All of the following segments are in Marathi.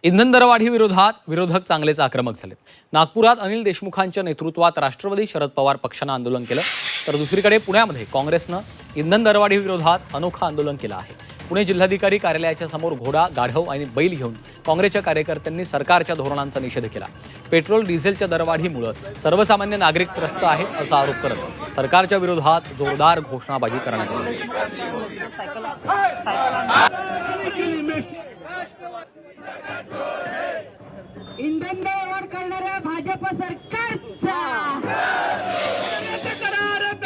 इंधन दरवाढी विरोधात विरोधक चांगलेच आक्रमक झाले। नागपुरात अनिल देशमुखांच्या नेतृत्वात राष्ट्रवादी शरद पवार पक्षानं आंदोलन केलं, तर दुसरीकडे पुण्यामध्ये काँग्रेसनं इंधन दरवाढी विरोधात अनोखं आंदोलन केलं आहे। पुणे जिल्हाधिकारी कार्यालयाच्या समोर घोडा, गाढव आणि बैल घेऊन काँग्रेसच्या कार्यकर्त्यांनी सरकारच्या धोरणांचा निषेध केला। पेट्रोल डिझेलच्या दरवाढीमुळे सर्वसामान्य नागरिक त्रस्त आहेत असा आरोप करत सरकारच्या विरोधात जोरदार घोषणाबाजी करण्यात आली। इंधन दरवाढ करणाऱ्या भाजप सरकारचा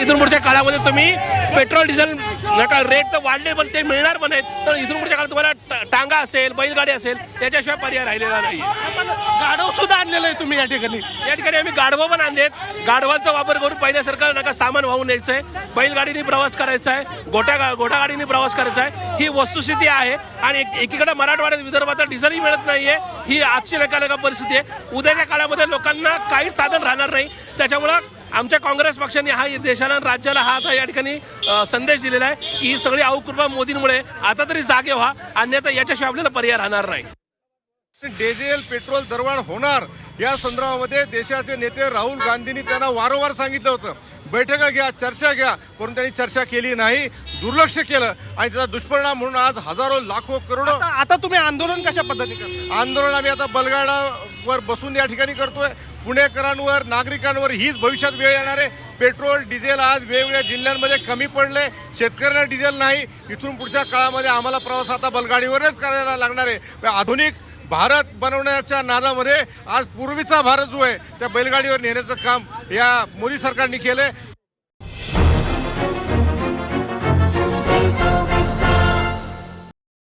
इथून पुढच्या काळामध्ये तुम्ही पेट्रोल डिझेल नका रेट तर वाढले पण ते मिळणार पण आहेत, तर इथून पुढच्या काळात तुम्हाला टांगा असेल, बैलगाडी असेल, त्याच्याशिवाय पर्याय राहिलेला नाही। गाढव सुद्धा आणलेलं आहे तुम्ही या ठिकाणी आम्ही गाढवं पण आणलेत। गाढवांचा वापर करून पहिल्यासारखं नका सामान वाहून न्यायचं आहे, बैलगाडीने प्रवास करायचा आहे, घोडागाडीने प्रवास करायचा आहे। ही वस्तुस्थिती आहे आणि एकीकडे मराठवाड्यात विदर्भात डिझेलही मिळत नाहीये। ही आजची नका परिस्थिती आहे। उद्याच्या काळामध्ये लोकांना काहीच साधन राहणार नाही। त्याच्यामुळं आमच्या काँग्रेस पक्षाने हा देशाला राज्याला हा आता या ठिकाणी संदेश दिलेला आहे की ही सगळी अवकृपा मोदींमुळे आता तरी जागे व्हा, अन्यथा याच्याशिवाय आपल्याला पर्याय राहणार नाही। डिझेल पेट्रोल दरवाढ होणार या संदर्भामध्ये देशाचे नेते राहुल गांधींनी त्यांना वारंवार सांगितलं होतं, बैठका घ्या, चर्चा घ्या, परंतु त्यांनी चर्चा केली नाही, दुर्लक्ष केलं आणि त्याचा दुष्परिणाम म्हणून आज हजारो लाखो करोडो आता तुम्ही आंदोलन कशा पद्धतीने आंदोलन आम्ही आता बलगाडावर बसून या ठिकाणी करतोय। पुणेकरांवर, नागरिकांवर हीच भविष्यात वेळ येणार आहे। पेट्रोल डिझेल आज वेगवेगळ्या जिल्ह्यांमध्ये कमी पडले, शेतकऱ्यांना डिझेल नाही। इथून पुढच्या काळामध्ये आम्हाला प्रवास आता बलगाडीवरच करायला लागणार आहे। आधुनिक भारत बनवण्याच्या नादामध्ये आज पूर्वीचा भारत जो आहे त्या बैलगाडीवर नेण्याचं काम या मोदी सरकारने केलंय